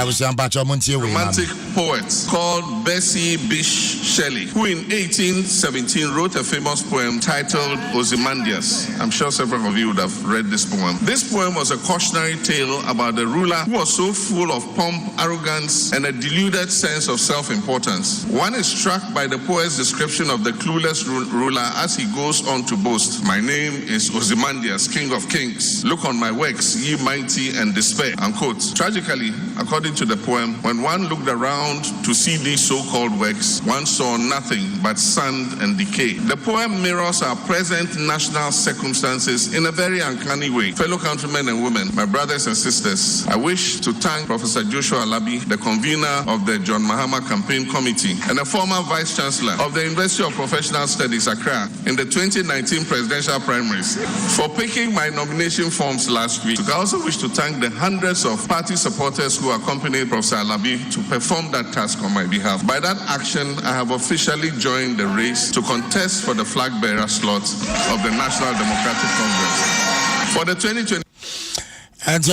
romantic poet called Bessie Bish Shelley, who in 1817 wrote a famous poem titled Ozymandias. I'm sure several of you would have read this poem. This poem was a cautionary tale about the ruler who was so full of pomp, arrogance, and a deluded sense of self-importance. One is struck by the poet's description of the clueless ruler as he goes on to boast, "My name is Ozymandias, King of Kings. Look on my works, ye mighty, and despair." Unquote. Tragically, according to the poem, when one looked around to see these so-called works, one saw nothing but sand and decay. The poem mirrors our present national circumstances in a very uncanny way. Fellow countrymen and women, my brothers and sisters, I wish to thank Professor Joshua Alabi, the convener of the John Mahama Campaign Committee and a former Vice Chancellor of the University of Professional Studies, Accra, in the 2019 presidential primaries, for picking my nomination forms last week. I also wish to thank the hundreds of party supporters who accompanied Professor Alabi to perform that task on my behalf. By that action, I have officially joined the race to contest for the flag bearer slot of the National Democratic Congress. For the 2020. And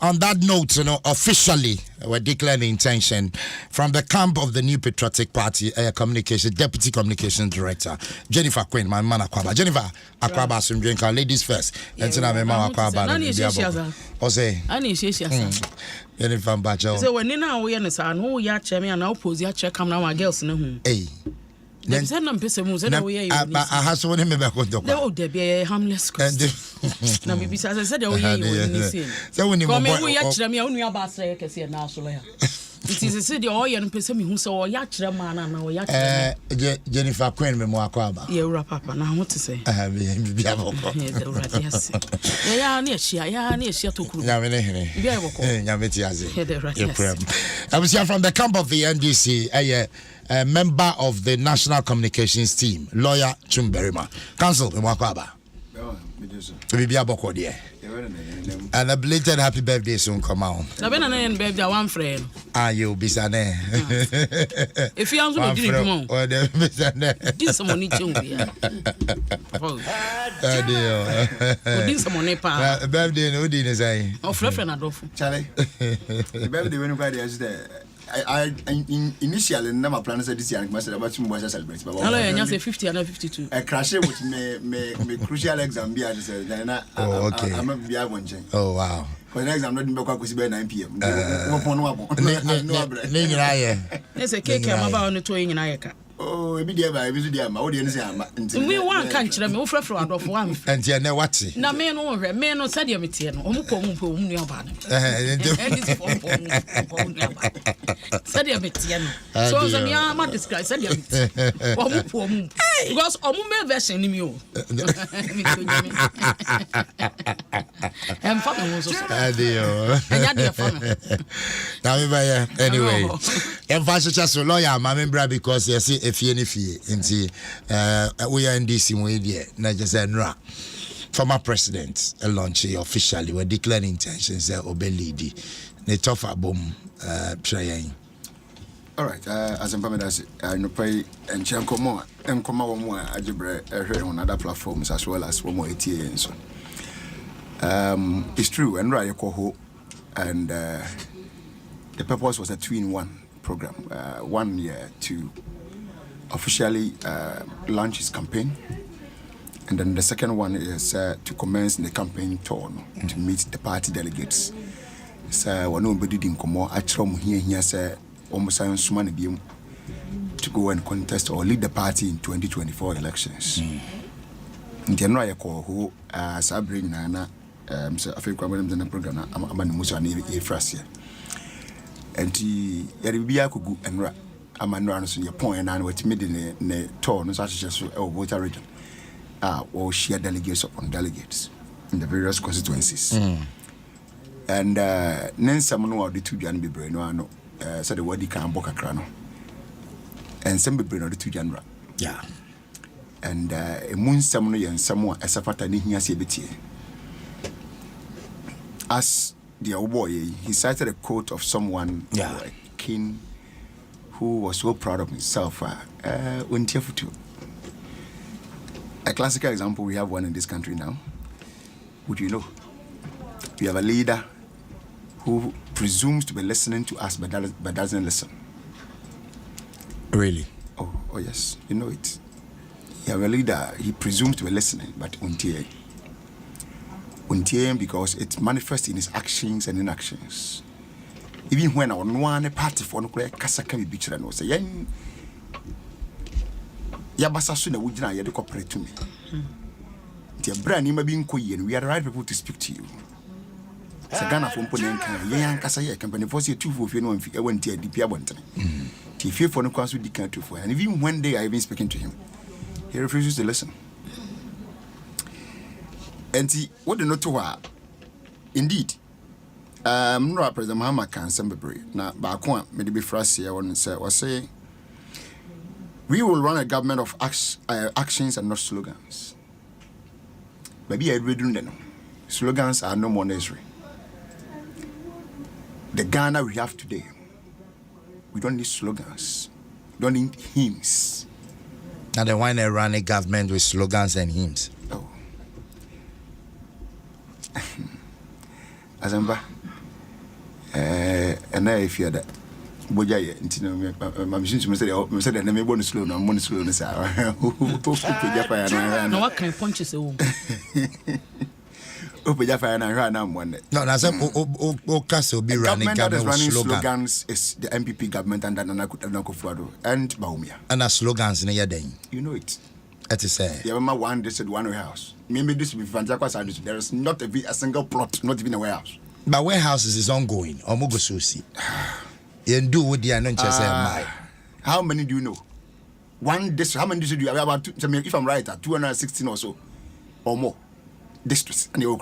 on that note, officially, we're declaring the intention from the camp of the New Patriotic Party, Deputy Communications Director, Jennifer Quinn, my man Akwaba. Jennifer Akwaba, Sumdrenka, ladies first. And then I'm Akwaba. Jennifer Bajo. So when now we understand who ya chairman and oppose ya check come now my girls no. Hey. Then Mpensenpensenmu said we are. I have so many members. Oh, there be a harmless question. Now maybe as I said, we are. So when you come we ya chairman only about say can see now so here. It is a city or yan Mpensenpensenmu who so ya chairman and now ya Jennifer Quinn me mo Akwaba. Yeah, papa. Now what to say? Yes. Yeah, near share to cool. I was here from the camp of the NDC, a member of the National Communications Team, lawyer Chumberima. Council in Wakwaba. And a belated happy birthday soon come out. I've been an birthday, one friend. Ah, you'll be Sane. If you answer, you didn't come on. Did someone need to be? Oh, did someone a birthday? No, didn't say. Oh, friend, Adolfo. Charlie, the birthday when nobody is there. I initially never planned this year. I must about to celebrate. Hello, and you say 50 and 52. I crashed with me crucial exam. Okay. I'm a beer one chain. Oh wow. For the next, I'm not in Baku by 9 p.m. There's a cake I'm about on the toy in Ayaka. Oh, a bit by visit my audience. We want country, I'm over for one. And you know what? Now, men over, men on Sadia Mitian, Sadia Mitian. So, the Yama describes Sadia Mitian. Because Omume version in you. And family was anyway, emphasis lawyer, my member, because you see. If you we are in this way, not just a former president launching officially, we're declaring intentions that obey lady. They tough boom trying. All right, as I'm permitted, I know pay and chanko more and come out more algebra on other platforms as well as one more ATA and so. It's true, and right, and the purpose was a 2-in-1 program, 1 year to officially launch his campaign, and then the second one is to commence the campaign tour to meet the party delegates. So when nobody didn't come more, I try here say almost to go and contest or lead the party in 2024 elections. In January, I call who Sabrina Nana, so I think I'm in the program. I'm an Musa Efrasia, and he could go and rap. I'm an so your point and what made in the tour, no such as voter region. Or share delegates upon delegates in the various constituencies. And then someone who are the 2 Jan be brain, no, said the word he can't book a crano. And some be brain or the 2 Jan. Yeah. And a moon someone and someone as a fata near CBT. As the old boy, he cited a quote of someone, a king, who was so proud of himself. A classical example, we have one in this country now. Would you know? We have a leader who presumes to be listening to us but doesn't listen. Really? Oh yes, you know it. You have a leader, he presumes to be listening, but untie because it manifests in his actions and inactions. Even when our one party for no kasa can be beach and say, Yabasa sooner would not yet cooperate to me. Dear brand, you may be in Korean, we are the right people to speak to you. Sagana from Ponenka, Yan Casaya company for you two for you know if you went to a DP one time. He fear for no cause with the country for, and even one day I've been speaking to him, he refuses to listen. And see what the note to her. Indeed, no President Mahama can semble now, but I can't maybe phrase I want to say, we will run a government of actions and not slogans. Maybe I read them. Slogans are no more necessary. The Ghana we have today, we don't need slogans. We don't need hymns. Now they want to run a government with slogans and hymns. Oh. Azamba. And I fear that. Boja ye nti no my machine to say that me bonus slow no money slow no say no what kind punches e wo Opeja fire na one. No, that's o case will be running government with slogans is the MPP government and Nana Akufo-Addo and Bawumia. And a slogans in then. You know it. That is say. Yeah, one they said one warehouse. Maybe this will be fantastic. There is not a single plot, not even a warehouse. But warehouses is ongoing. Omogo Susi. You do with the my. How many do you know? One district. How many districts do you have? About if I'm right, 216 or so, or more districts. And you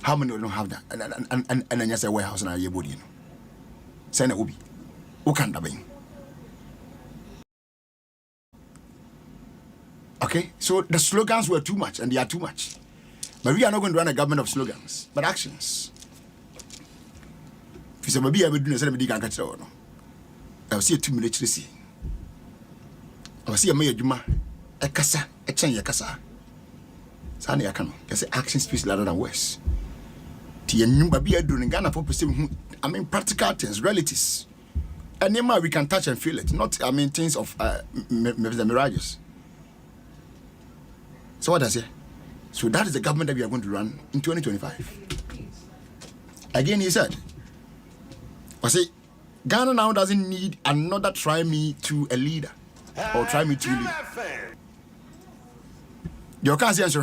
how many don't have that? And then you say warehouse and your body. Send it ubi. Who can that be? Okay, so the slogans were too much, and they are too much. But we are not going to run a government of slogans, but actions. If you say, maybe I will do the same thing, I will see a 2 minutes. I will see a mayor Juma, a casa, a change, a casa. Sani, I can say action speaks louder than words. Tia be a doing Ghana for pursuing, practical things, realities. And then we can touch and feel it, not, things of the mirages. So what does it? So that is the government that we are going to run in 2025. Again, he said, I say, Ghana now doesn't need another try me to a leader or try me to lead. You can't say you've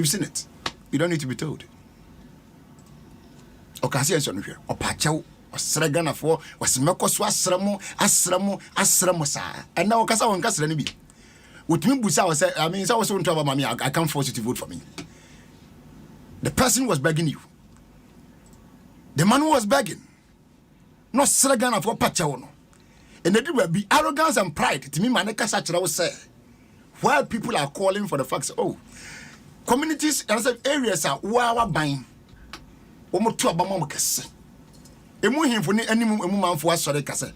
seen it. You don't need to be told. Ghana for was Mekoso asramo sa. And now Kasa on Castle be. With me, Busa said, I was on trouble, mommy. I can't force you to vote for me. The person was begging you. The man who was begging. Not Ghana for Pachaono. And it will be arrogance and pride. To me, Maneka Sachra will say, while people are calling for the facts, communities and areas are wow buying. Omo to abama kese. Emu him for any man for sorry kase.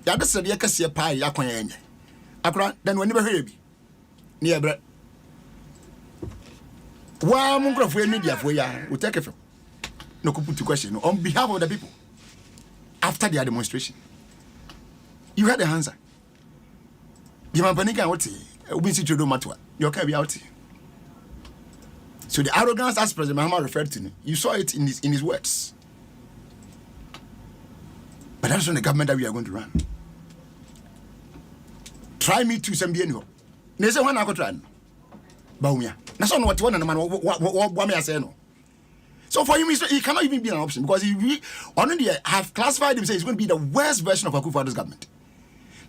Ya de se de kase pa ya kwan enye. Akura then when never hear bi. Ni ebre. Wa mun krofo media for ya, we take it from. No ko put question on behalf of the people after their demonstration. You had the answer. The man panika what obi si chodo matwa. You can be out. So the arrogance as President Mahama referred to, you saw it in his words. But that's not the government that we are going to run. Try me to some BNO. There's a one I could try. Baumia. That's not what one and man what may I say no. So for him, he cannot even be an option because he already have classified himself. He's going to be the worst version of Akufo-Addo's government.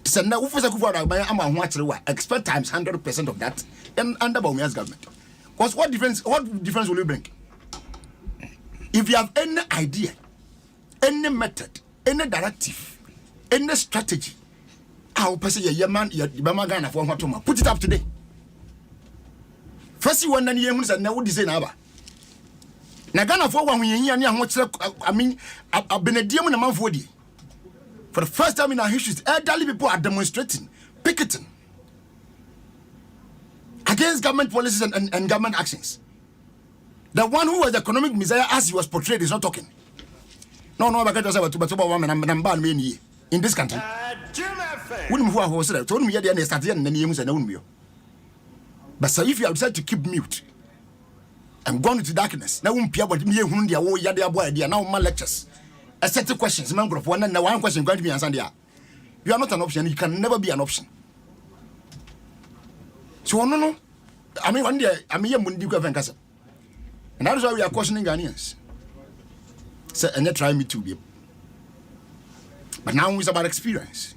So now, Akufo-Addo expect times 100% of that and under Baumia's government. Because what difference will you bring? If you have any idea, any method, any directive, any strategy, I'll pass your man, your Ghana for what to put it up today. First, you want to hear and now what is it now? Ghana for 1 year, I've been a demon among 40. For the first time in our history, elderly people are demonstrating, picketing against government policies and government actions. The one who was the economic messiah as he was portrayed is not talking. No, because I was about woman and ban me in this country. Wouldn't who was there told me yet and started and names and own you. But so if you have decided to keep mute and gone into darkness, now won't be able to be whom they are all yada boy, they are now my lectures. A set of questions, member of one and one question going to be answered. You are not an option, you can never be an option. So, no. I mean, one day, I'm here, Mundi Gavankasa. And that is why we are cautioning Ghanaians. So, and they try me to be. But now it's about experience.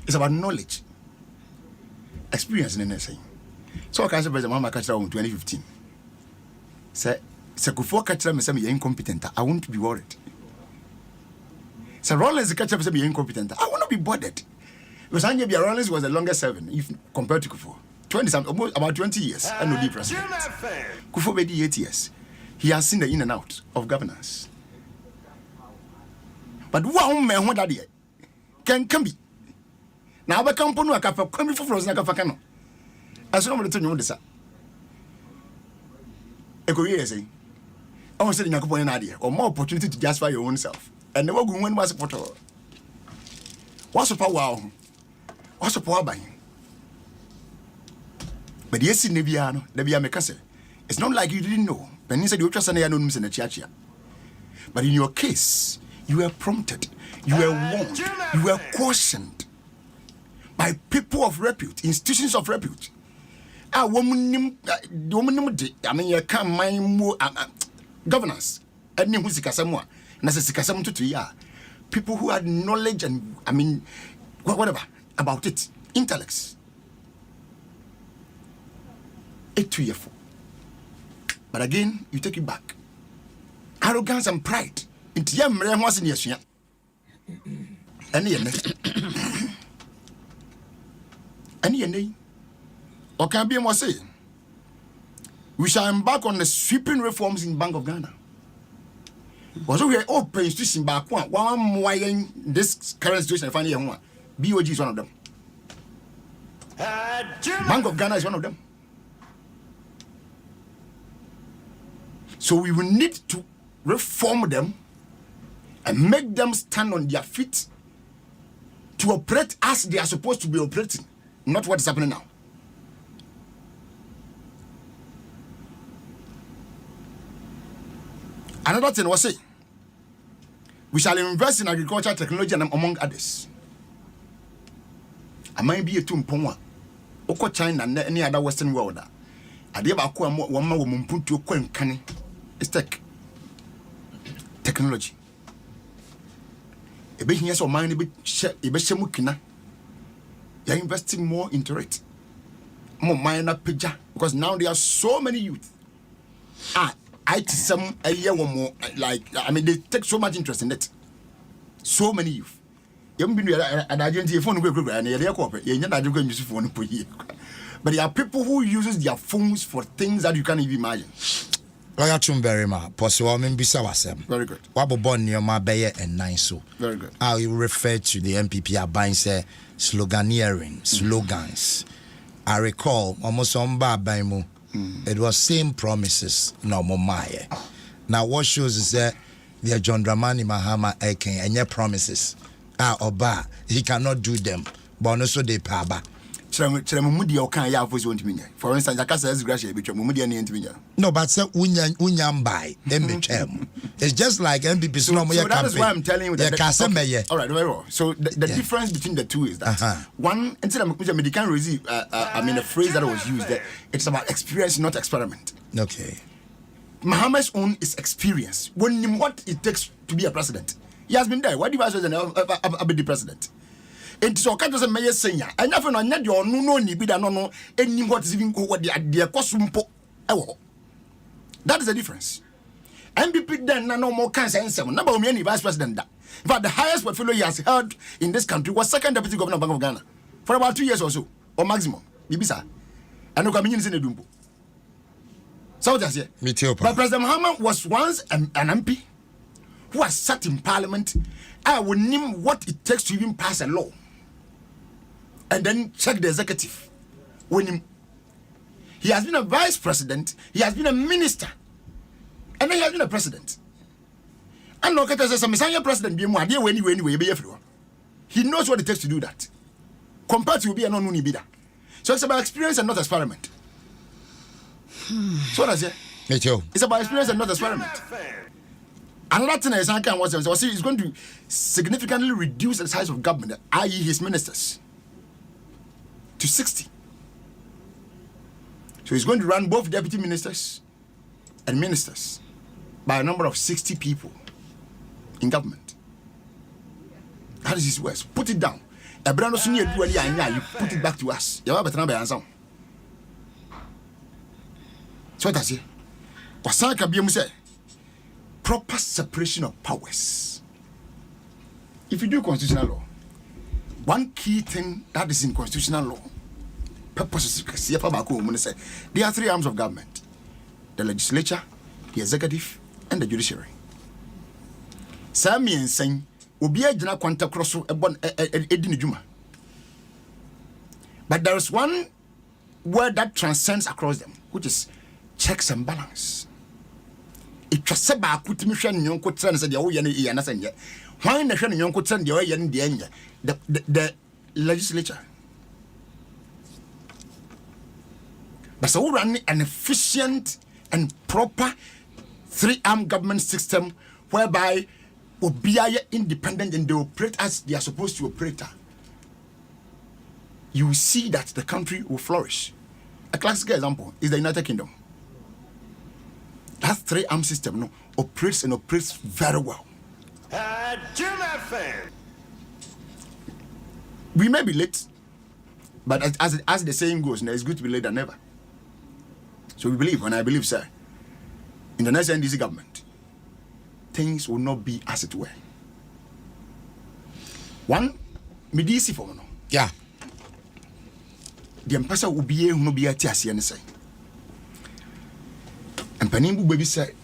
It's about knowledge. Experience in anything. So, I can say, Mama catch in 2015. Say, Kufo catch them and say, you're incompetent. I won't be worried. So, Rollins catch up and say, you're incompetent. I won't be bothered. Because Anya Rollins was the longest serving if compared to Kufo. 20 something, almost about 20 years, and no president. Kufo Bedi 8 years. He has seen the in and out of governance. But one man who that can be. Now, I can't put no cap of coming for frozen like a facano. As soon as I tell you this, a career saying, I was saying, an idea or more opportunity to justify your own self. And never go when was a photo. What's a power? What's a power by? But yes, in Nebiano, it's not like you didn't know. But instead, you trust anonymous in the church. But in your case, you were prompted, you were warned, you were cautioned by people of repute, institutions of repute. I mean, you can't mind more governance. And you music as someone, and as a Sikasam to 3 years. People who had knowledge and, I mean, whatever about it, intellects. 2 years. But again, you take it back. Arrogance and pride. Into young man was in your share. Any or can be more say. We shall embark on the sweeping reforms in Bank of Ghana. Was we are open institution back one more in this current situation. Finally, one BOG is one of them. Bank of Ghana is one of them. So we will need to reform them and make them stand on their feet to operate as they are supposed to be operating, not what is happening now. Another thing was say, we shall invest in agriculture technology and among others. I might be a tumponwa, Oko China and any other Western world. I did about one woman put to a canny. It's technology. A bit yes or mine, a bit shemukina. You're investing more into it. More minor picture. Because now there are so many youth. I some a year or more, like, I mean, they take so much interest in it. So many youth. You haven't been an identity phone, and they're corporate. You're not going to use phone per year. But there are people who uses their phones for things that you can't even imagine. Lawyer Chumberima, Possible Bisa Wasem. Very good. Wabobon near my Bayer and Niso. Very good. I will refer to the MPP buying say sloganeering, slogans. I recall almost on Baimu. It was same promises, no more Maya. Now what shows is that the John Dramani Mahama Eken and your promises. Oba, he cannot do them. But also they paba. For instance, I can't say graduate between Mumudi and Intimia. No, but say unyam by MBM. It's just like MPP. So that is why I'm telling you that. All right, very well. So the difference between the two is that one, instead of medical receive, I mean, the phrase that was used there, it's about experience, not experiment. Okay. Muhammad's own is experience. When what it takes to be a president, he has been there. Why do you ask be the president? And so can't just say senior. I never know that you no ni be that no any what is even what the cosumpo. That is the difference. MPP then no more cancer and seven. Number one vice president that. In fact, the highest portfolio he has held in this country was second deputy governor of Bank of Ghana for about 2 years or so, or maximum. Bibisa. And no coming in the Dumbo. So that's it. But President Muhammad was once an MP who has sat in parliament. I will name what it takes to even pass a law. And then check the executive. When he has been a vice president, he has been a minister And then he has been a president. And look at us as a president, he knows what it takes to do that. Compared to be a non bidder. So it's about experience and not experiment. So that's it. It's about experience and not experiment. Another thing is it's going to significantly reduce the size of government, i.e. his ministers, to 60. So he's going to run both deputy ministers and ministers by a number of 60 people in government. How does this work? Put it down. You put it back to us. So that's it. Proper separation of powers. If you do constitutional law, one key thing that is in constitutional law, there are 3 arms of government: the legislature, the executive, and the judiciary. Sami Nsem obi agina kwanta kroso edini juma. But there is one word that transcends across them, which is checks and balance. It was said by Kutimishan Yonko Tran said the Oyani Yanasanya. Why in the Shan Yonko Tran the Oyan the Enya? The legislature. But so run an efficient and proper 3-arm government system whereby will be independent and they operate as they are supposed to operate. You will see that the country will flourish. A classic example is the United Kingdom. That 3-arm system operates very well. We may be late, but as the saying goes, it's good to be late than never. So we believe, and I believe, sir, in the next NDC government, things will not be as it were. One, medisi for no. Yeah. The ambassador will be able to be at Tiasi and say. And Panimbu baby said,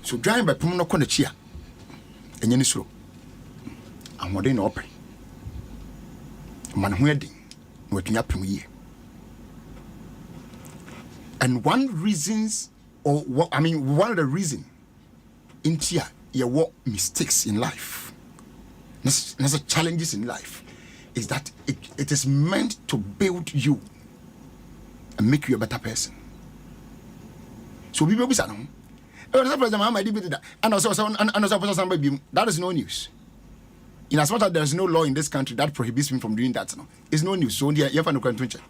so drive by Pumno Conachia and Yenisro. And what they know, man wedding, working up in year. And one of the reasons in here, you work mistakes in life, there's challenges in life, is that it is meant to build you and make you a better person. So people be saying, that is no news. In as much as there is no law in this country that prohibits me from doing that, it's no news. So you have no control.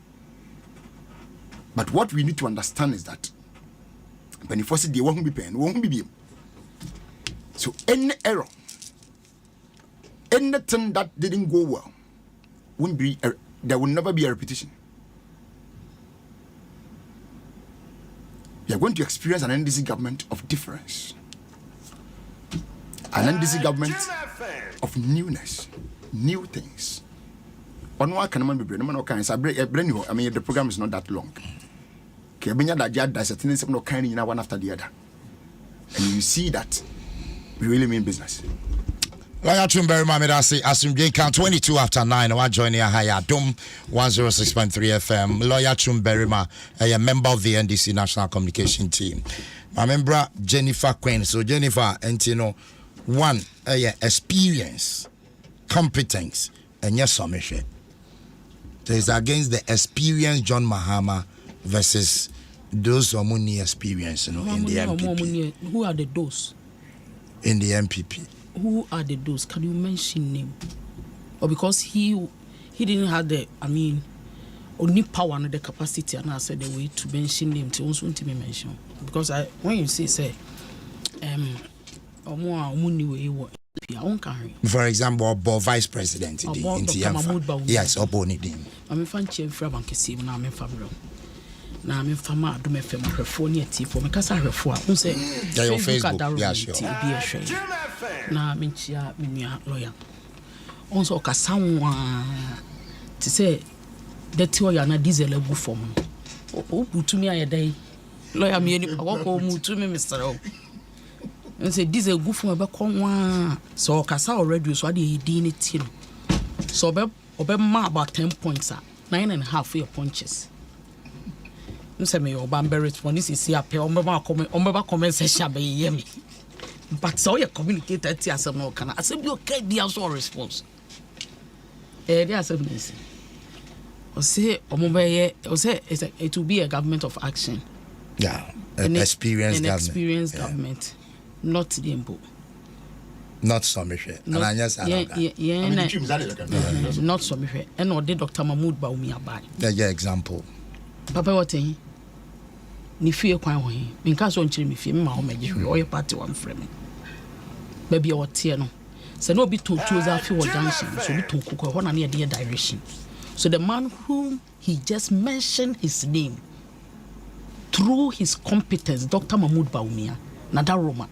But what we need to understand is that when you force it, they won't be paying, won't be. So any error, anything that didn't go well, won't be. There will never be a repetition. You are going to experience an NDC government of difference, an NDC government of newness, new things. On what can man be brand? No kind. I mean, the program is not that long. One after the other, and you see that we really mean business. Lawyer Chumberry Mamedasi Asumje count 22 after 9. I join here higher Adom 106.3 FM. Lawyer Chumberry a member of the NDC National Communication Team. My member Jennifer Quinn. So Jennifer, and you know, one experience, competence, and yes, submission. So it's against the experience John Mahama versus those who need experience, in the MPP. Who are the those? In the MPP. Who are the those? Can you mention name? Or because he didn't have the, only power and the capacity, and I said the way to mention name to also want to be mentioned. Because when you say, for example, vice president in the yes, I'm fan chief from Bankesi, now I'm in Fabro. Now I'm in Fama, do my family California tea for my casa for say, your Facebook, yeah, sure. Now I'm in Chia, lawyer. Also, Cassawa to say that you are not diesel good for me. Oh, to me a day. Lawyer, me, I walk home to me, Mr. O. And say, this is a good for my back on. So, Cassa already so I did it. So, about 10 points, 9.5 for your punches. Nsem yo ba respond this is here pe omba comment section be ye me. But so you communicate that asem no kana. Asem bi okay dia so response. Dia asem this. O say it will be a government of action. Yeah, an experienced government, not the impo. Not Somishe. Not Somishe. And or the Dr. Mahmoud Baumia by. Yeah, example. Papa, what thing? Ni fear quite in case on Chimney, my home, or your party one frame. Baby or Tiano. So no be to choose our few junction, so we took cook one near the direction. So the man whom he just mentioned his name through his competence, Dr. Mahmoud Baumia, Nada Roma,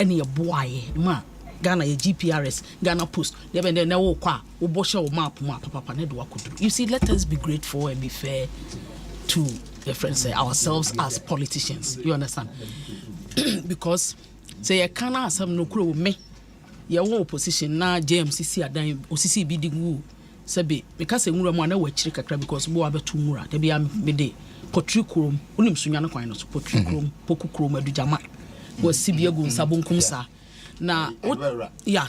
any a boy, ma, Ghana GPRS, Ghana Post, they have no qua, Ubosha map, Papa Nedwa could do. You see, let us be grateful and be fair to the friends, ourselves as politicians. You understand? Because say I can't have some no crew me, your opposition now, JMCC are dying, OCC bidding woo. Sabi because nwura mu na wa chiri kakra because bo abetu nwura de bia me de potri krom unim sunya no kwan no potri krom poku krom adujama wa sibia gu nsabonkum sa na ya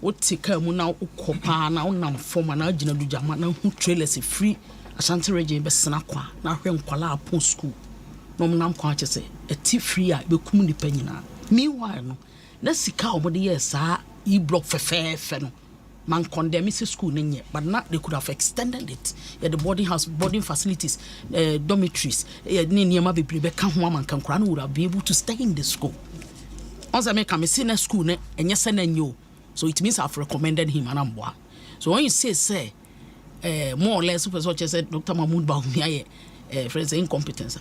wotika mu na ukopa na unam forma na agina adujama na hu trailers free Ashanti region be sena kwa na hwe nkwala apon school no nam kwa chese eti free a be kum ni panyina meanwhile no na sika obode yesa e block fefe no man condemn school nenye but not they could have extended it. Yeah, the boarding facilities, dormitories, niema be prebe kan ho man kan kra no would have been able to stay in the school. Once I make a missing school ne enye senenyo. So it means I've recommended him anambwa. So when you say more or less super said Dr. Mahmoud Baumia friends incompetence.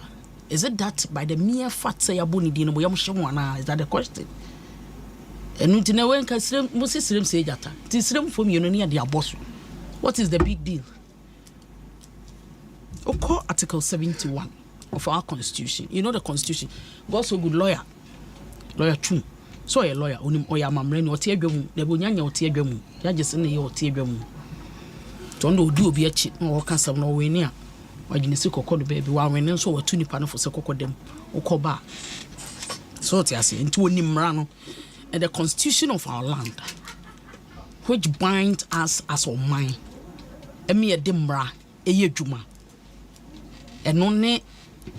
Is it that by the mere fact say abuni di no boyam hwe is that the question? And when can Moses say that? This room from you near the boss. What is the big deal? Okay, Article 71 of our Constitution. You know the Constitution. God so good lawyer too. So a lawyer, oya mamreni or teagum, the bunyanya or teagum, judges in the or teagum. Tondo do be a chit or cancer no way near. Why didn't you call the baby while when so a tuni panel for Soko them or coba? So I say into Nimrano. And the constitution of our land, which binds us as our mind, a demra, a ye juma, and only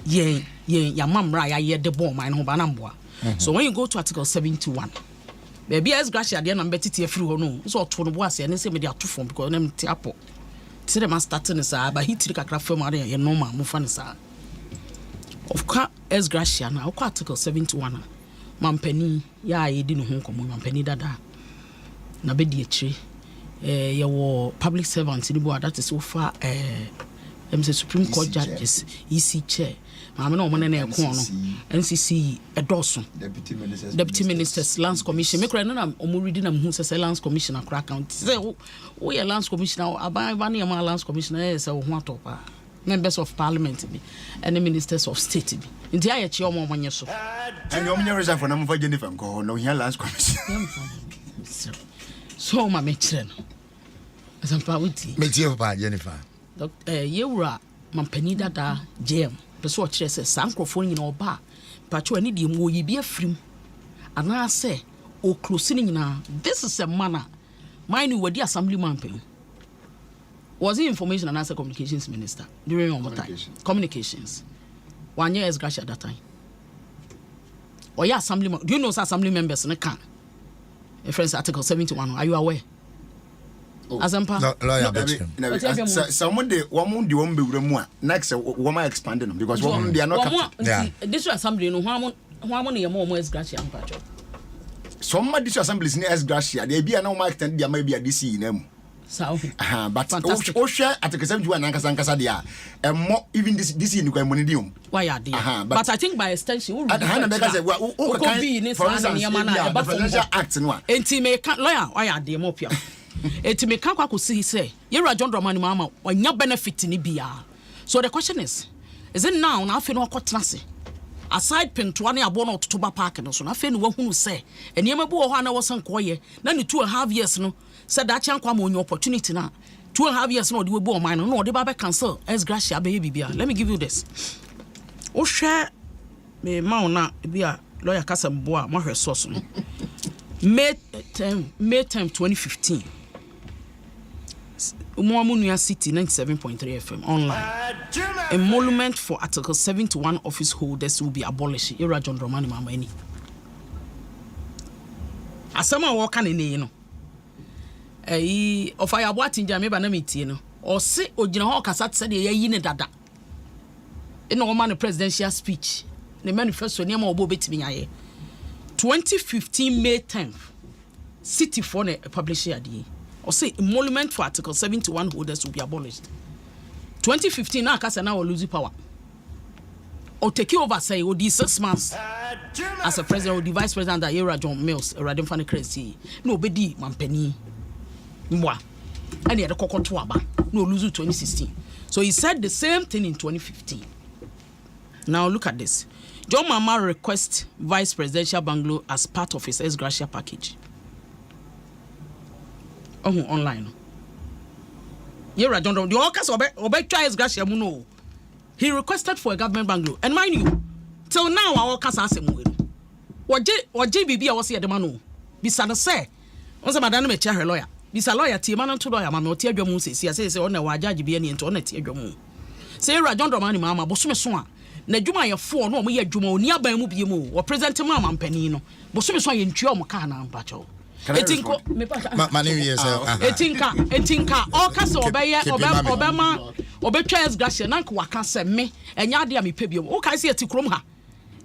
ye mamra, ye the bomb, mine hobanambwa. So when you go to Article 71, baby as gracia, then I'm better to through no, so to the was and say me they are too form because them tiapo. See them starting is but he took a craft from Maria, no man, Mufanisa. Of course, as gracia now, Article 71. Mampeni ya yedi no ho komo mampeni dada na be di akire ye wo public servants ni bo that is so far Supreme Court judges EC chair ma me no mo na ekon no NCC edoso deputy ministers lands commission me kra na omo reading na hu say lands commission akra account say wo ye lands commissioner aban na ma lands commissioner say wo ho atopa members of parliament bi and ministers of state bi nti aye chi omo monye so and you only reserve for number Jennifer go no here last commission so ma me kire no asampa wuti me tie pa Jennifer yewura mampani dada jam person o kire say sankrofo nyina oba pacho ani de mu oyi bi afrim ana say o close ni nyina this is a manner mine wadi assembly mampani. Was he information and answer communications minister during your time? Communications. 1 year as gracia at that time. Or yeah, assembly. Do you know assembly members in the can? Friends, Article 71. Are you aware? Azampa. No, someone they won't do one be more. Next, one expanding them because one they are not. This assembly no how many more as gracia and patch. Some of these assemblies near as gracia. They be no more extend. There may be a DC in them. But Osha at the 71 and Casancasa dia, and more even this in the communidium. Why are they? But I think by extension, at Hannah because what be in this act and one. And me can't lawyer, why are they more pure? And me can't say, you're a John Romani Mama, or your benefit in Ibia. So the question is it now? Now, I feel no cotnasi. Aside Pentuani abono to Tuba Park and so I feel one who say, and Yamabu Hana was on quiet, then 2.5 years no. Said that young kwam on your opportunity now 2.5 years no, we bo mine no, the baba cancel as gracia baby bia. Let me give you this. O share me mauna bia lawyer Kasam Boa, my source. May 10, 2015. Umuamunuya City 97.3 FM online. Emolument for Article 71 office holders will be abolished. Era John Romani Mamani. Asama walk in you know. Of I what in Jamaica Namiti, you know. Or say, or General Cassat said, ye dada. In no man presidential speech. The manifesto near more bobet me. 2015 May 10th. City for a publisher day. Or say emolument for Article 71 holders will be abolished. 2015 now Kasa now will lose power. Or take over say will be 6 months as a president or the vice president that era John Mills Radin Fanny Crazy. Nobody Mampeni. Mwa. And he had a cocotuaba. No lose 2016. So he said the same thing in 2015. Now look at this. John Mama requests vice presidential bungalow as part of his ex-gratia package. Oh, online. You're John. The Orcas obey tries gracia muno. He requested for a government bungalow. And mind you, till now our Orcas asked him. What JBB was here the manu. Bisana say, once a madame a chair lawyer. Bisa lawyer Timan to lawyer, Mamma Tia Jomus, says on a wajaji be any into Tia Jomu. Say Rajon Romani Mamma, Bosume Swan. Najuma ya 4 no me Jumo, nearby Mubimu, or present Mamma Penino, Bosume Swan in Chiomacana, Pacho. Etinka, Obama, Obetras Gracia, Nank Wakanse me, and Yadia mi Pebio, O Kaisi Tikromha.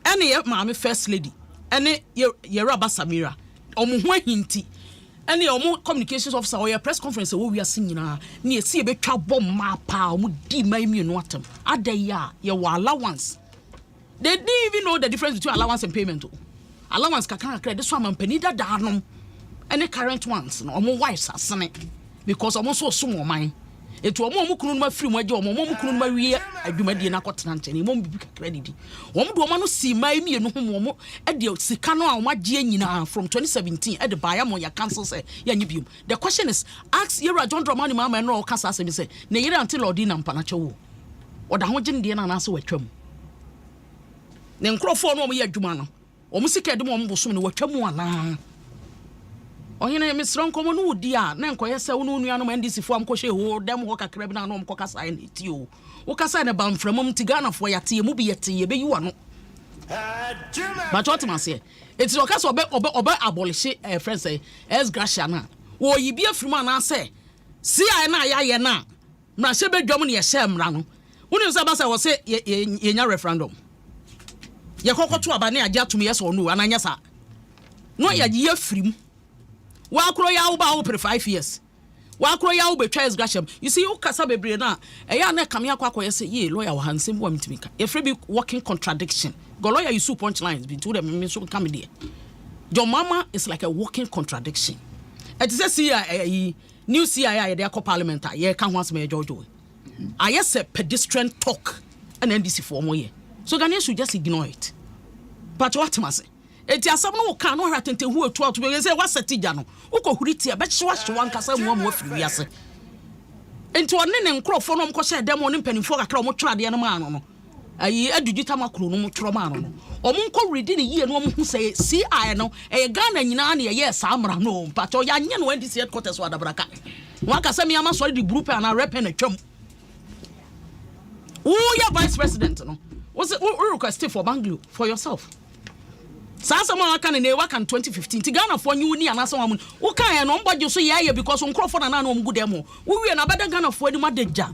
Any mammy first lady, any Yeraba Samira, Omu Hinti, any Omu communications officer or your press conference, we are singing near see a bit bomb ma pow, mudi my immune watem. Adaya, your allowance. They didn't even know the difference between allowance and payment. Allowance can't credit this one and penida darnum. Any current ones, no more wives are son because I'm also small mine. It will more mukun free my job, more mukun my rear, I do my dinner cotton, and he won't be credit. One woman see my me and home at the Sicano and what Jenina from 2017 at the Bayamo, your council say, Yanibum. The question is, ask Yera John Dramani Mamma and all Cassas and say, Nay until Odin and Panacho. Or the Hojin Diana and answer with Trum. Then Crawford no me a Jumano, or Musica de Mombusum with Tremuana. Oyene misron komo no dia na enkoye se wo no nuanom ndisi fo am kohwe ho dem ho kakra bi na no mko kasa na ti o wo kasa na ban framom ti Ghana fo yate mu bi yate ye be yi wano ba choti ma se eti o kasa obe abolish friend say es gracia na wo yi bi afirma na se si ai na ya ye na na hye be dwom ne ye hye mra no woni se ba se wo se ye nya referendum ye kokoto aba ne agya tum ye so no ananya sa no ya ye afirim Wakro ya uba over 5 years. Wakro ya ube tries Gresham. You see, you kasa bebre na. Eya na kamia kwa say ye lawyer wa hansem wa mitimika. If be working contradiction. Go lawyer you sue punchlines between them me so come there. Your mama is like a walking contradiction. It is a CIA new CIA they call parliament. Ye can once me Jojo. I just say pedestrian talk and NDC for more year. So Ghanaians should just ignore it. But what must say? Eti asam no ka no hratente hu etu ato be say wasatija no ukohuriti be hye wan kasa mu afiri wiase enti one ne nkrofo no mko hye dem no mpanimfo kakra o mo twrade no ma no ayi adugita makro no mo twro ma no o mo nko ready ne yie no mo hu say CI no e Ghana nyina na ye sa amra no mpacho ya nye no NDC headquarters wa dabraka wan kasa mi ama sorry the group and rep na twam who your vice president no was request for bungalow for yourself. Sasa mo aka ne waka 2015 ti Ghana for nyu ni anasa wa mu wo kan ye no mbodje so ye because nkrofo na na no mgu dem wo wie na beda Ghana for ni madagya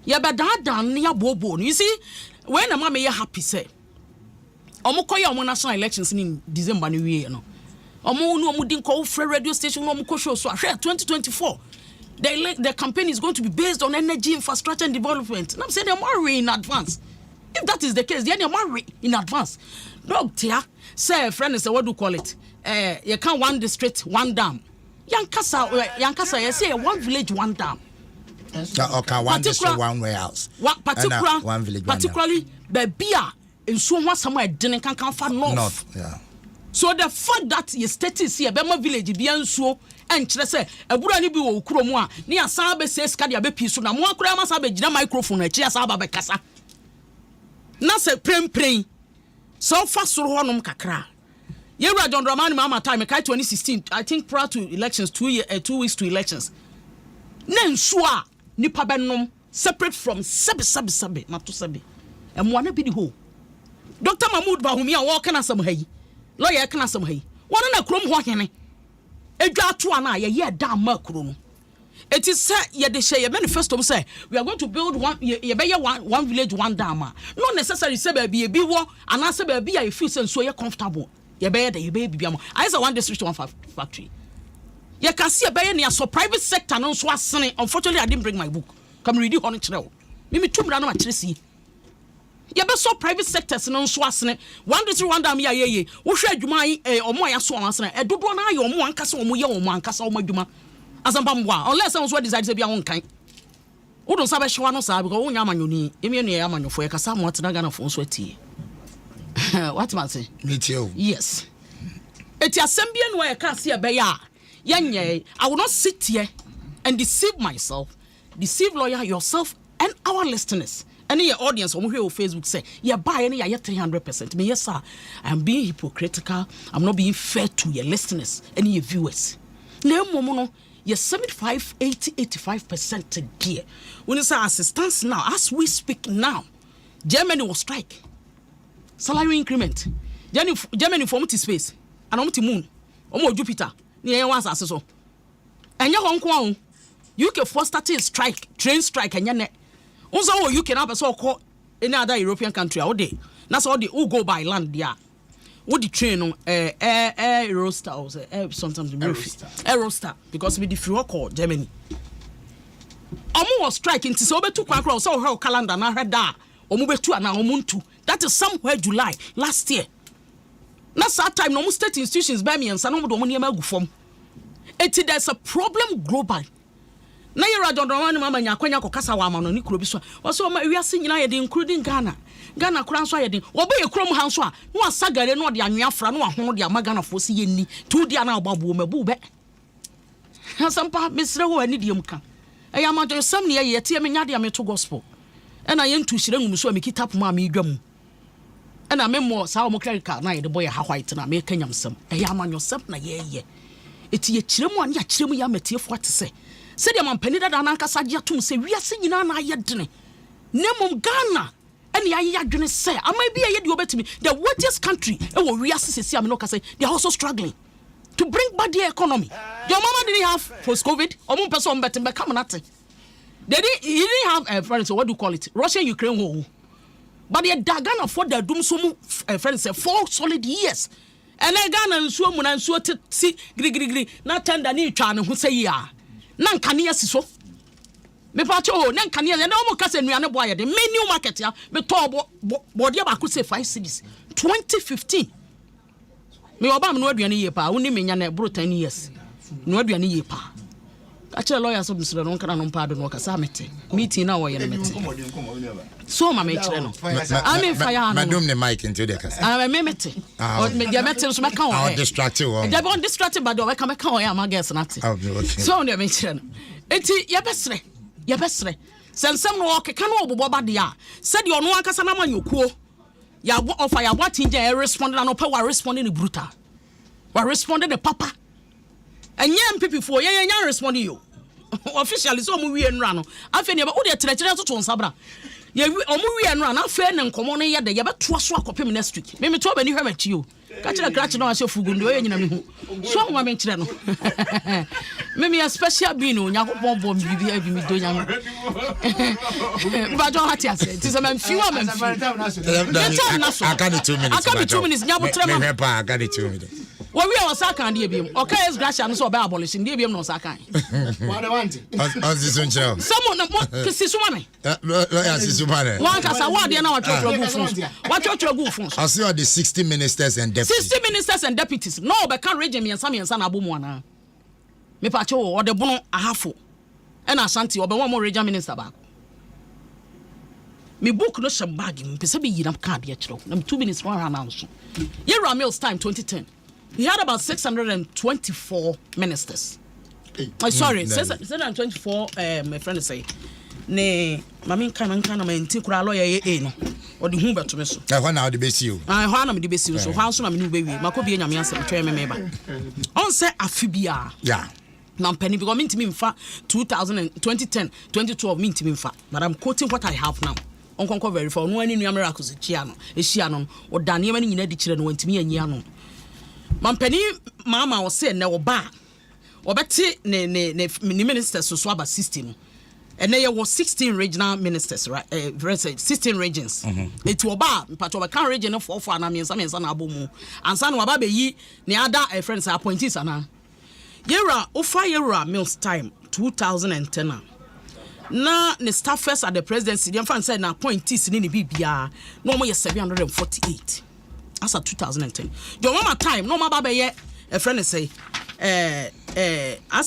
ye beda dan ne ya bobo no you see when na ma me ye happy say omukoye omu national elections in December ni wie no omu no omu din ko free radio station no omu ko show so ahwe 2024 the campaign is going to be based on energy infrastructure and development. And I'm saying they're worried in advance. If that is the case, they're worried in advance. Dog tia say friend is what do you call it? You can't one district, one dam. Yankasa, you say one village, one dam. Okay, one district, one warehouse. One village, particularly the beer in somewhere somewhere didn't come from north. Yeah. So the fact that your state is here, Bema village, be so enkyere se ebura ni bi wo kuro mu a ne asan be se ska dia be piso na mo akura ma sa be gina microphone akyi asa ba be kasa na se prem so fa soro honom kakra yewura John Dramani mama time kai 2016 I think prior to elections 2 weeks to elections na nsu a nipa benom separate from sabe na to sabe emwa na bi di ho Dr. Mahmoud Bahumi a wo kana sam hayi lawyer kana sam hayi wona na krom ho hene edwa to ana ye da ma kro no it is say ye de share manifesto say we are going to build one ye be one village one dam not necessarily say be bi wo ana say be ya feel say so ye comfortable ye be bibia mo I say one district one factory ye can see be ne so private sector no so asene. Unfortunately I didn't bring my book come read it on it now me tumra no ma kire si ye be so private sectors no so asene one district one dam ye wo hwe adwuma omo ya so asene edodo na aye omo ankasa omo ye omo ankasa omo adwuma azambamwa unless someone so decide say bia won kan wo don sabe hwa no sa because wo nya amanyoni emi enu ye amanyofo ye kasa mo atena Ghana fo so atie what man say me too yes eti asembia no ye ka se be ya yenye I will not sit here and deceive myself, deceive lawyer, yourself and our listeners. Any your audience on Facebook say, yeah, buy any 300%. Me, yes, sir. I'm being hypocritical. I'm not being fair to your listeners, any your viewers. No, momo, you're 75, 80, 85% a year. When you say assistance now, as we speak now, Germany will strike. Salary increment. Germany for multi space. And multi moon. Omo Jupiter. Near once as so. And your Hong Kong, UK for starting strike, train strike, and your net. Also, you can have a so called any other European country all day. That's all the who go by land there. What the train on Aerostar or sometimes Aerostar because we the free call Germany. Was striking to so be 2 across so her calendar na head da omo 2 and omuntu. That is somewhere July last year. That's that time no state institutions by me and some of the money gu form. There's a problem global. Na yera John Dramani mama nya kwanya kokasa wa ma no ni kuro bi so. Oso ma wiase nyina ye de including Ghana. Ghana kura nso ye de. Obo ye kuro mu han so a no asagare no de anwea fra no ahono de amagana fo se ye ni. Tu dia na ababu mabu be. Hasampa mesre ho ani de muka. Eya ma jo sam ne ye tie me nya de ameto gospel. E na ye ntu hire ngum so me kitap ma me dwam. E na me mo sa o mo clerical na ye de boy ha white na me kanyam sam. Eya ma nyo sam na ye. Eti ye kiremu an ya kiremu ya metiefo atese. Said the man penida dan ankasa gye atum se wiase nyina na ayedene nemom Ghana ene ayedene say am be ayede obetimi the wealthiest country e wo wiase sesi am no ka say they are also struggling to bring back the economy. Your mama didn't have post covid omo person betin be come nothing he didn't have friends, what do you call it, Russia Ukraine war, but the Ghana for the doom so friends 4 solid years and Ghana nsuo mu na nsuo ti gri na tender ni twa ne ho say ya nan kania siso me pa cho nan kania na o mo kase nuane bo ayede me new market ya me to bo de ba ko say 5 cities 2015 me oba me no aduane ye pa woni me nya na bro 10 years no aduane ye pa a che lawyer so bisiro no kana no pa do no kasa mete meeting na wo ye mete so ma me kire no I mean fire no madam ne mic into the kasa me mete o me dia mete so me kan o distracted o dia bon distracted but we kan o ya ma guess na te so no me kire no eti ye besre sensem no o keka no obobo ba de a said you no akasa na manyokuo ya offer ya what in there respond na no pa wa responding the brutal wa responding the papa and MPP for ye responding you officially so mu wie nra no afa ne ba wo de tretre to nsabra ye omu wie nra na afa ne nkomo no ye de ye beto so akopem next week me to ba ni hwa machi o ka kire kra no ase fugundo ye nyina me hu so nwa me kire no me special being o nyakopon bom bibi abi mi do nya ba jo hati ase ti se man fiwa man fi I got it 2 minutes I got 2 minutes nyabo tre me I got it 2 minutes we are sakan de biem okay is gracia no so be abolition de biem no sakan what I want on this one show someone no kisi sumane yes sumane one kasa word na wa chotro gu fun I see all the 60 ministers and deputies 60 ministers and deputies no be can region me ensa na abomu ana me pa cho o de bono ahafo e na asante obe one more region minister back me book no sham bag me pese be yinam card ya chiro na 2 minutes one announce Yera Mills time 2010 he had about 624 ministers Sorry, 24 my friend say ne mami kan na menti kura lawyer no odi hu beto me so ho na odi besi o ho na me di besi so ho so na me ni bewi makobi nyame asem twa me ba on say afibia yeah na penny because me ntimi mfa 2010 2012 me ntimi mfa but I'm quoting what I have now on konko verify no ani nua miracles chia no odane ma ni nyina di kire no wantimi anyi ano man penny mama wo say ne wo ba obeti ne ministers so aba system and there was 16 regional ministers, right? 16 regions. It was bad. But we can't region for na me some na abomu. And san wa ba be yi ne other friends appointees ana. Yera ofa yera mills time 2010. Na ne staffers at the presidency dem fan say na appointees ni bibia. No more 748. As at 2010. Your mama time no ma ba be ye a friend say as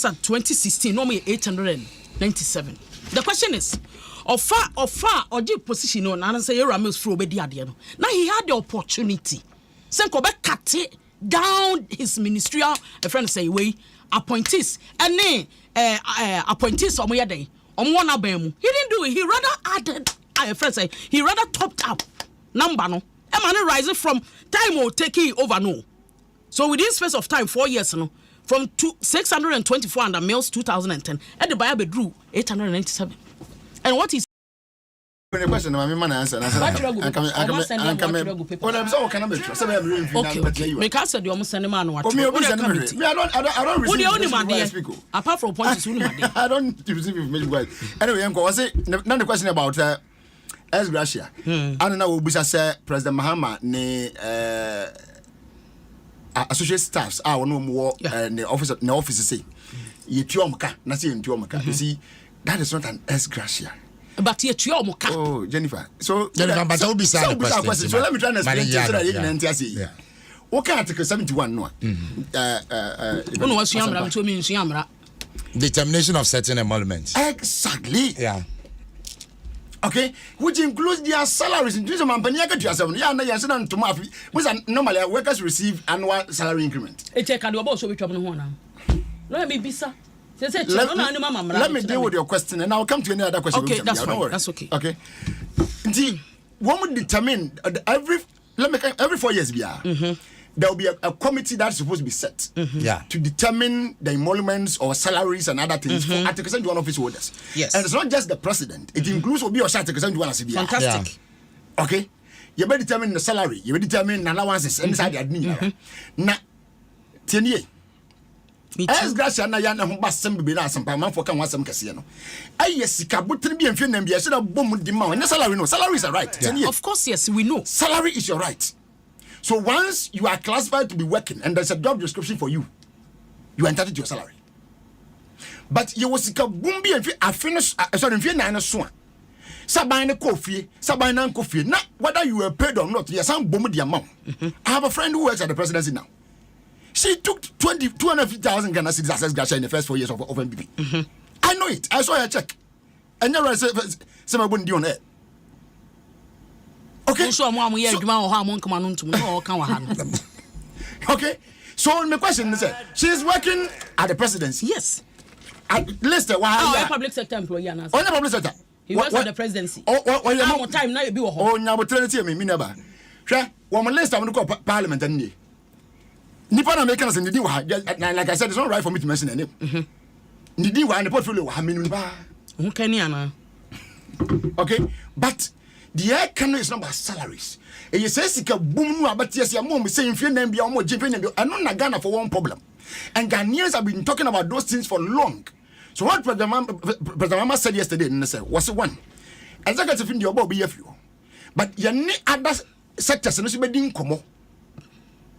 at 2016 no more 897. The question is, or deep position on and say you're a mills for obedi ade no. Now he had the opportunity. Senko be cut it down his ministerial a friend say way appointees and appointees omo yede omo na ban mu. He didn't do it. He rather added a friend say he rather topped up number no. E man rising from time will take it over no. So within space of time 4 years no. From 624 under mills 2010 and the buyer drew 897. And what is the question my man answer okay because the almost send man what I don't apart from points I don't receive anyway I say now the question about S Gracia I don't know we say President Mahama ne associate staffs are no more the office say you tuomka na say tuomka you see that is not an S Gracia but you tuomka oh Jennifer so Jennifer but will be sad question so let me try and explain to you so that you can answer what can article 71 no determination of certain emoluments exactly yeah. Okay, which includes their salaries. In terms of Mampaniaka to yourself, normally workers receive annual salary increment. Let me deal with your question and I'll come to any other question. Okay, that's fine. That's okay. Okay. One would determine every 4 years there will be a committee that's supposed to be set to determine the emoluments or salaries and other things for Article 71 office holders. Yes. And it's not just the president. It includes Obi or Article 71 as fantastic. Yeah. Okay. You better determine the salary. You better determine allowances inside the admin. Now, 10 years. As Gracia na ya na ho basem be na asem pa man for kan wasem kase no. Aye sika butri bi enfie na bia so da bom di ma. No salary no. Salary is a right. 10 years. Of course yes, we know. Salary is your right. So once you are classified to be working and there's a job description for you, you are entitled to your salary. But you was bumbi and I finish sorry if you na so. Sabine coffee, Sabine coffee. Now whether you were paid or not, yes, some bum the amount. I have a friend who works at the presidency now. She took 250,000 Ghana cedis as Gracia in the first 4 years of MPP. I know it. I saw her check. And never said some wouldn't do on it. Okay. So okay. So my question is, she is working at the presidency. Yes. At least a public sector employee. Oh, public sector. He works at the presidency. Oh, time now you be a oh, now maternity me never. Sure. One list I want to call parliament and Nippon Americans and the like I said, it's not right for me to mention any. Nidi wa the portfolio ha minimum ba. Okay, but the air cannon is not about salaries. And you say sika boom no about yes your mom saying fear them be almost jipping and not Ghana for one problem. And Ghanaians have been talking about those things for long. So what President Mama said yesterday was one. Executive in the obo be few. But you need other sectors and be din komo.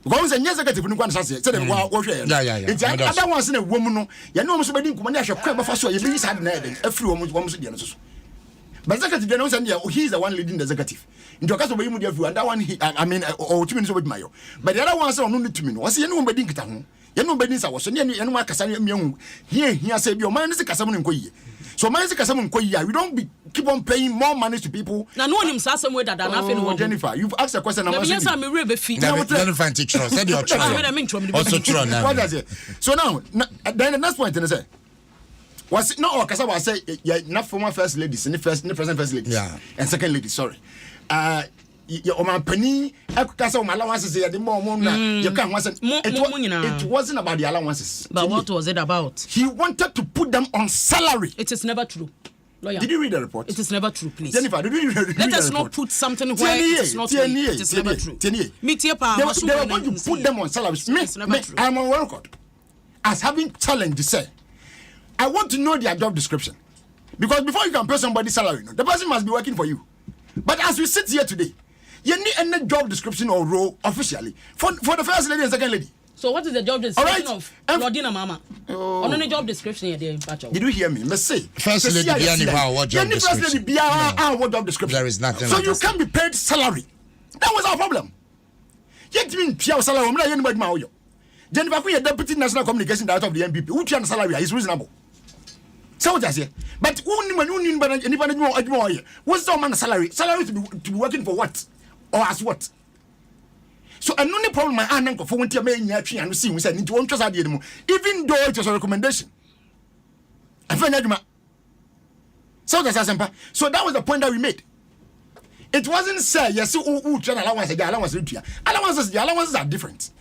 Because the executive no kwan say dem wa hwe. Yeah. Other ones in a woman no, you know so be din komo na hwe kwa fa so you be sad na e afiri wo so de no so. But executive they know say he is the one leading the executive. Into case of you and that one I mean or 2 minutes with mayo. But the other one say no need to me no. Was you know be din kita ho. You know, Benisa was any one Cassandra young. Here say your man is a Cassamun Koye. So man is a Cassamun Koye. We don't keep on paying more money to people. Now, no one himself somewhere that nothing. Jennifer, you've asked a question. Yes, I'm a river feet. Find teachers. Said your also true. What does it? So now, then the next point, I say, was it not Cassava? I say, yeah, not former first ladies, and the present first ladies, and second lady. Sorry. Your man Penny, Casa allowances here, the more you can't wasn't it wasn't about the allowances. But what was it about? He wanted to put them on salary. It is never true. Lawyer. Did you read the report? It is never true, please. Jennifer, did you read the report? Let us not put something where it is not true. It is never true. They were going to put them on salaries. I'm on record as having challenged to say, I want to know their job description. Because before you can pay somebody salary, the person must be working for you. But as we sit here today, you need any job description or role officially for the first lady and second lady. So what is the job description of Rodina Mama? On any job description here, did you hear me? Let's say first lady what job description? What job description? There is nothing. So you can't be paid salary. That was our problem. Yet mean Pia salary. I'm not anybody Maoyo. Jennifer, we are deputy national communication director of the NPP. Who your salary is reasonable. So what I say? But anybody more. What's the man's salary? Salary to be working for what? Or as what? So another problem my uncle for when you may and see we said into one trust idea even though it was a recommendation. I find that so that was the point that we made. It wasn't say yes, allowances the allowances are different.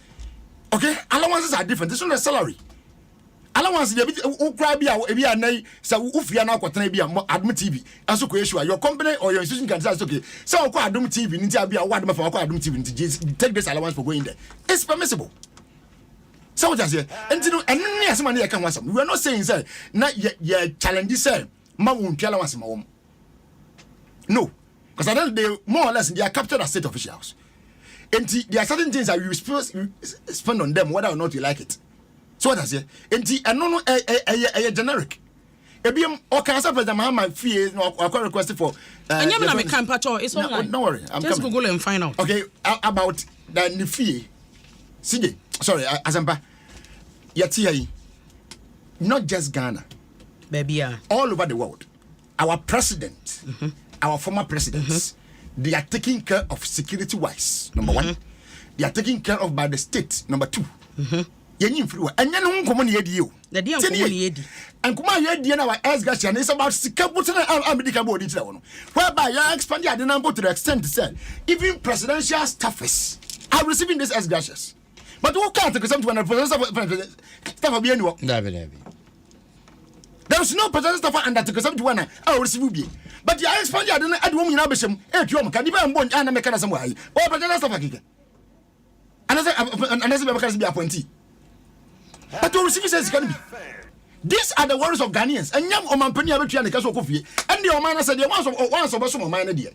Okay? Allowances are different. This one is salary. Allowance cry be a nay, so Ufia now quatana be Adom TV. As so your company or your institution can say, okay, so Adom TV, Ninja be a word for Adom TV to take this allowance for going there. It's permissible. So what I say, and yes, money I can want some. We are not saying, sir, not yet challenge, sir, Mawun allowance my home. No, because I don't they more or less they are captured as state officials. And there are certain things that you spend on them, whether or not you like it. So what I say, and no a generic. Ebium or cancer for the my fee or requested for. And you have a campaign. It's all right. Don't worry, I'm just coming. Google and find out. Okay, about the fee. CJ, sorry, Azamba. Yatia, not just Ghana, baby, all over the world. Our president, our former presidents, they are taking care of security wise. Number one, they are taken care of by the state. Number two. And then come on you. The dear and come on, you know, as Gashan is about America body, whereby you expand the number to the extent said, even presidential staffers are receiving this as gracious. But who can't take something when a presidential staff of anyone? There was no presidential staff under to some one. I will receive. But you expand the woman in Abisham, and you can even bond and make some way. Or presidential staff. Another be appointee. But to receive says can be. These are the words of Ghanaians. And young Oman Penny Abetri and the Castle Coffee. And the Omana said, once of us mine, dear.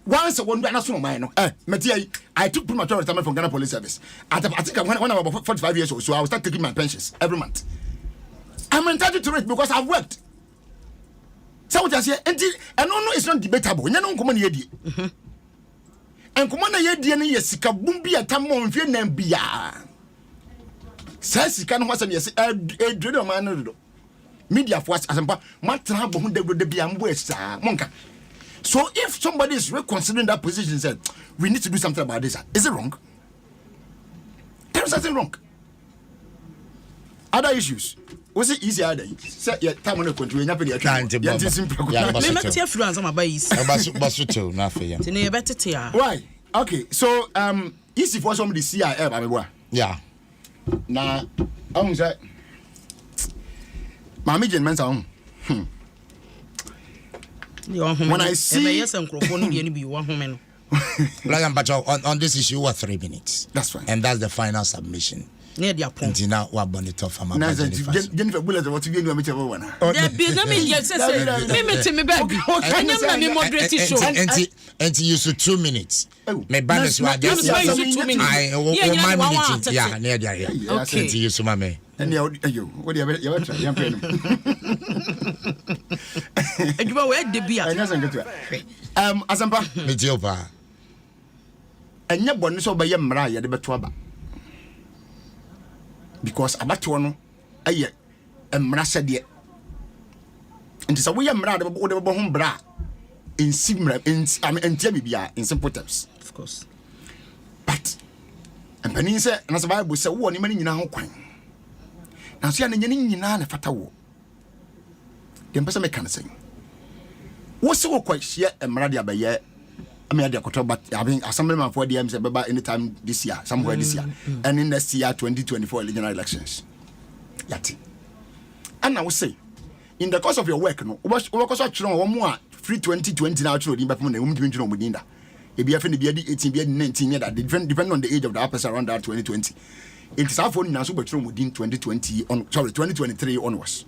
Once a one national mine. Mattia, I took premature retirement from Ghana Police Service. I think when I'm about 45 years old, so I will start taking my pensions every month. I'm entitled to it because I've worked. So what I say, and no, it's not debatable. You don't come on here. And come on here, dear, yes, Kabumbi at Tamon, Vietnam, says can was yes, a dread man. Media force as a matter they would be Monka. So if somebody is reconsidering that position, said we need to do something about this, is it wrong? There is something wrong. Other issues. Was it easier? Set your time on the country. You never why? Okay, so easy for somebody to see yeah. Now, I'm saying, Mammy Jen Manson. When I see on this issue, what 3 minutes? That's right. And that's the final submission. Near the point. Until now, what bonnet of a man? Jennifer Bullet, what you do, whichever one. And you should 2 minutes. My banners were just 2 minutes. My minute. Yeah, near there. Okay. You, Sumame. And you, what do you have? And you were the beer. I doesn't get to it. Azamba, Mediopa. And your bonus over your Maria, the Betuaba. because abatoɔ no ɛyɛ mmarahyɛdeɛ nti sɛ woyɛ mmara de bɛbɔ ho bra in simple terms. Of course. But and Penny said, and as a Bible said, one many in our coin. Now, see, and you know, a fata war. The person can sing. What's so quite sheer and Maradia by year? I mean, I but having assemblyman for the MC about any time this year, somewhere this year, and in the year 2024 regional elections. Yati. And I will say, in the course of your work, no, was one more free 2020 now to the Bapan and women to Medina. If you have any 18, 19 years, that depend on the age of the upper around that 2020. It is our phone now super true within 2020 on 2023 onwards.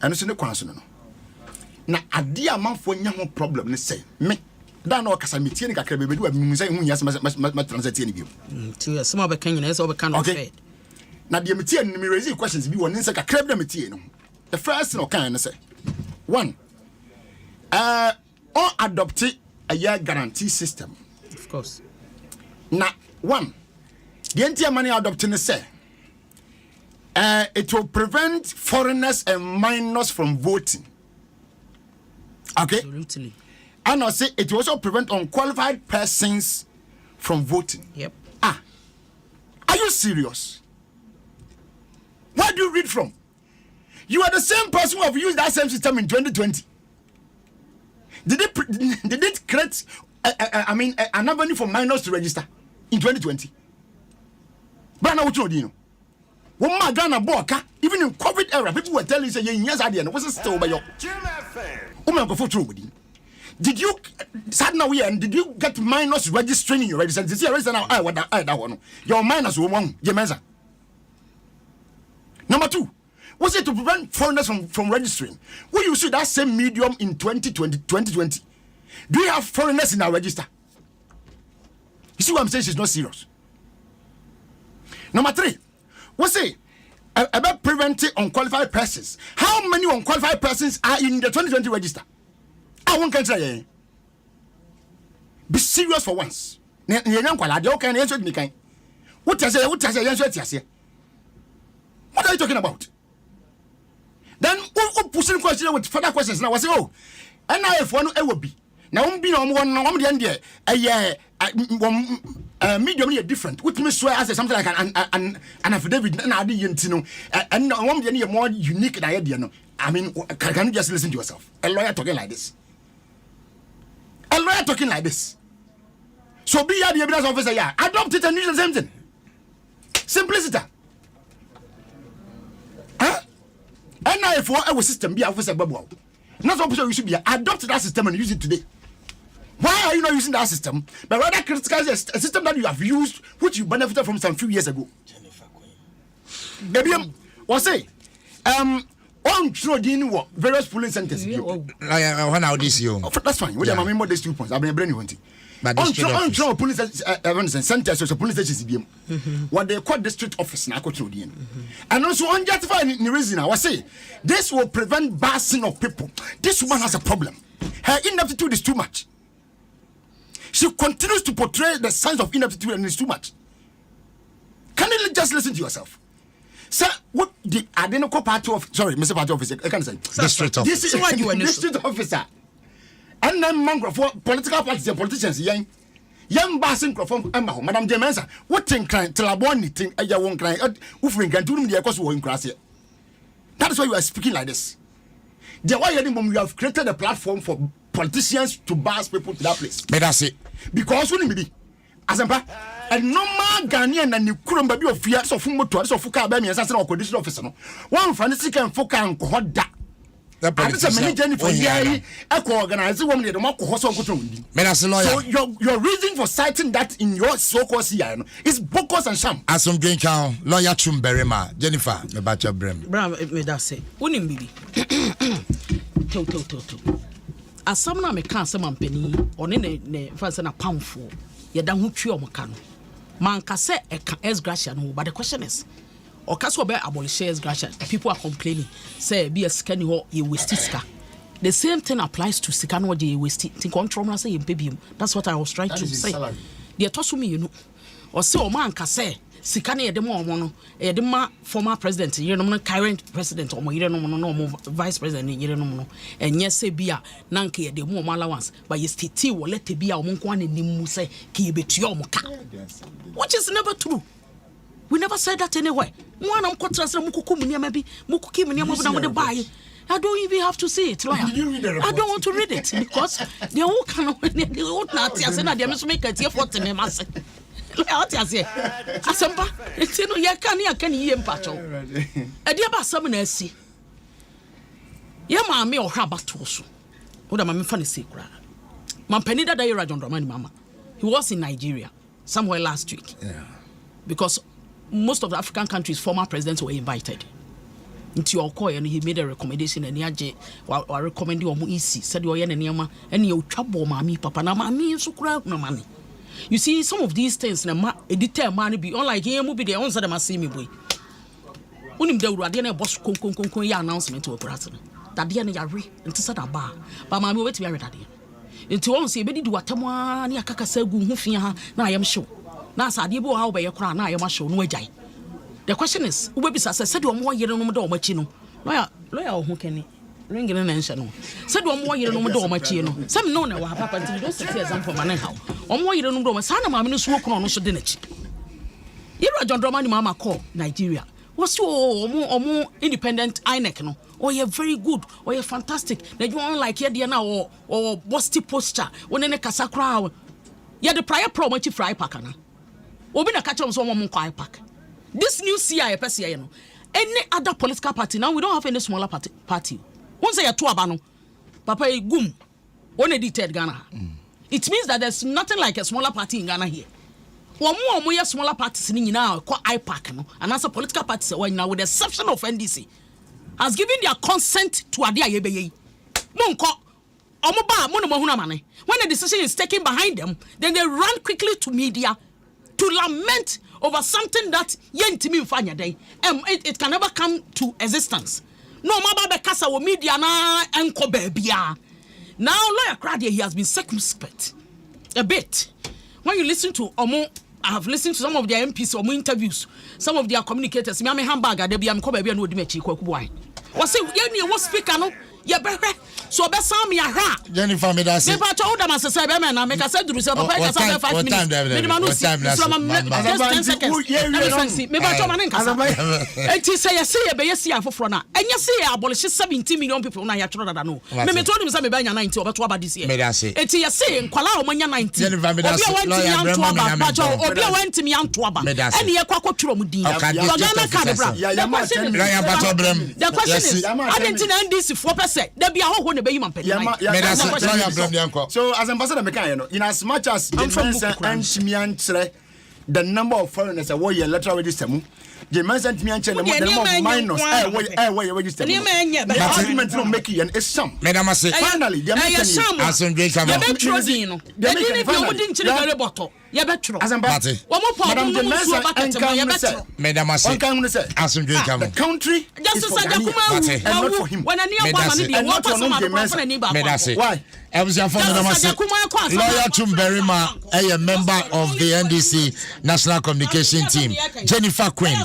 And it's in the council. Now, a dear man for young problem, let's say, me. That no casamity and cacre be doing yes, my transit you. To some of the Kenyans over can fed. Now, the material me raise questions be one insect a crab the material. The first no can say. One. Or adopt a year guarantee system. Of course. Now, one. The entire money adopting say it will prevent foreigners and minors from voting. Okay? Absolutely. And I say it will also prevent unqualified persons from voting. Yep. Are you serious? Where do you read from? You are the same person who have used that same system in 2020. Did it create an avenue for minors to register in 2020? But now what you know? One my Ghana boka, even in COVID era, people were telling you say yes idea. What's it still by your go for true with you? Did you sad now here and did you get minors registering in your register? This year register now what that one. Your minors woman, Jemenza. Number two, was it to prevent foreigners from registering? Will you see that same medium in 2020? Do you have foreigners in our register? You see what I'm saying? She's not serious. Number three, what's it about preventing unqualified persons? How many unqualified persons are in the 2020 register? I won't try. Be serious for once. What are you talking about? Then pushing question with further questions now. I say, oh, and now if one will be now, be on the medium different, which may swear as something like an affidavit, and I didn't know, and one be more unique idea. No, I mean, can you just listen to yourself? A lawyer talking like this. A lawyer talking like this. So be the evidence officer, yeah, adopt it and use the same thing. Simplicity. And now if our system be officer bubble. Not what you should be adopt that system and use it today. Why are you not using that system? But rather criticize a system that you have used, which you benefited from some few years ago. Baby, what say? On Trodin, various polling centers. When I this you. That's fine. We have more these 2 points. I've been brain hunting. But on police centers, so police stations, what they call district office now, and also unjustified in the reason I was saying this will prevent busing of people. This woman has a problem. Her ineptitude is too much. She continues to portray the signs of ineptitude and it's too much. Can you just listen to yourself? Sir, what the identical party of Mr. Party officer, I can say district officer. This is what you are district officer. And then mangrove for political parties and politicians, young bassing from Emma, Madame Jemensa. What thing crying till I want anything, I won't cry, Ufring and doing the cost of grass here. That is why you are speaking like this. The why you have created a platform for politicians to bass people to that place. But that's it. Because when be as a normal Ghanaian and you couldn't be of fear of Fumoto, so Fuka Bami as an condition officer. One fantasy can Fuka and Kohoda. That's a many journey for year. Organize woman the Marco Hosso. So your reason for citing that in your so-called CIN is bogus and sham. As some drink count, lawyer Chumberima, Jennifer, the Batcha Brim. Bram, me that say. Unim bibi. To. As some na me can some penny or ne fancy na pound for. Ye dan hu twa omaka no. Man ka say e ka gracia no, but the question is or caso be abolish gracia. People are complaining. Say be a scanny ho ye waste ska. The same thing applies to sika no dey waste. Think control na say ye baby. That's what I was trying to say. They toss me, you know. Or say o man ka say sikane yɛde ma ɔmo no yɛde ma former president yerenom no current president ɔmo yerenom no ɔmo vice president yerenom no ɛnyɛ sɛ bi a na nka yɛde mu ɔmo allowance but yɛ state wɔ letter bi a ɔmo nko ana nim mu sɛ ka yɛbɛtua ɔmo ka which is never true. We never said that anywhere. One am contrast mukukumnia maybe mukukimnia na with the buy. I don't even have to see it, lawyer. I don't want to read it because they all can they all not say na they must make it here for me mass. What you say? Asempa, it's no ya can hear mpacho. E dia ba sam na asi. Ye ma me ohra batoso. Wo da ma me fa ne sekura. Mampani da yera John Dramani mama. He was in Nigeria somewhere last week. Yeah. Because most of the African countries, former presidents were invited. Into your call, and he made a recommendation, and he recommended you easy. Said you are and you trouble mommy, papa, na mommy, so crowd no money. You see, some of these things, na editor money be unlike here, movie the answer them see me boy. Unim de uradiana boss kon ya announcement to a person. That the end yari, and to set a bar. But mammy wait to be ready. Into one say, Betty do what Tamwa, near Kakasegu, who fear, now I am sure. Na sadibo how be yakra na ayema show no agyan. The question is, who be said you more year no do machi no. Lawyer who can ring in an answer no. Said one more year no do machi no. Some no na wa papa nti do set example man how. One more year no do sana ma me no so no so de nachi. Yero John Dramani mama call Nigeria. Was so omo independent INEC no. Oh, you're very good. Oh, you're fantastic. Now you want like here there now or busty posture. When in a kasakra. Yeah, the prior pro much fry pack na. Obi na catch on some one quiet pack. This new CI PCI no. Any other political party now we don't have any smaller party. Once say two abano. Papa gum. One edited Ghana. It means that there's nothing like a smaller party in Ghana here. One more smaller parties in now called IPAC no. And as a political party now with the exception of NDC has given their consent to Adia Yebeye. Monko when a decision is taken behind them, then they run quickly to media to lament over something that it can never come to existence. No matter kasa wo media na enko babia. Now lawyer Crowdy, he has been circumspect a bit. When you listen to I have listened to some of their MPs interviews, some of their communicators. Me am hamburger they be am ko babia no di mechi kwaku boy. Was say ye was speaker no ye behwe so be sam me aha Jennifer me that say me told them as say be me na make say duru say papa ka say 5 minutes me man no see from 10 seconds me ba to man nka enti say ye be ye see afoforo na enye say ye abolish 17 million people na ya tworo dada no me told him say me ba nya 90 obeto aba this year enti ye say nkwala o manya 90 obi a went me anto aba ene ye kwakọ tworo mu din the question is I didn't NDC 4%. There be a whole ne be human pay. So as ambassador Mekan, in as much as the number of foreigners that were electoral register the man sent me and the number of minors where register. The argument no make it is some. Madam say finally the the country is for Ghanaians and not for him. Why? I was your Lawyer Chumberima, a member of the NDC National Communication Team. Jennifer Quinn,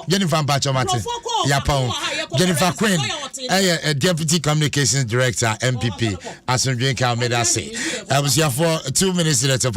Jennifer Bachomate, Yapon. Jennifer Quinn, a Deputy Communications Director, MPP, Asunjin Kalmeda say. I was here for 2 minutes later.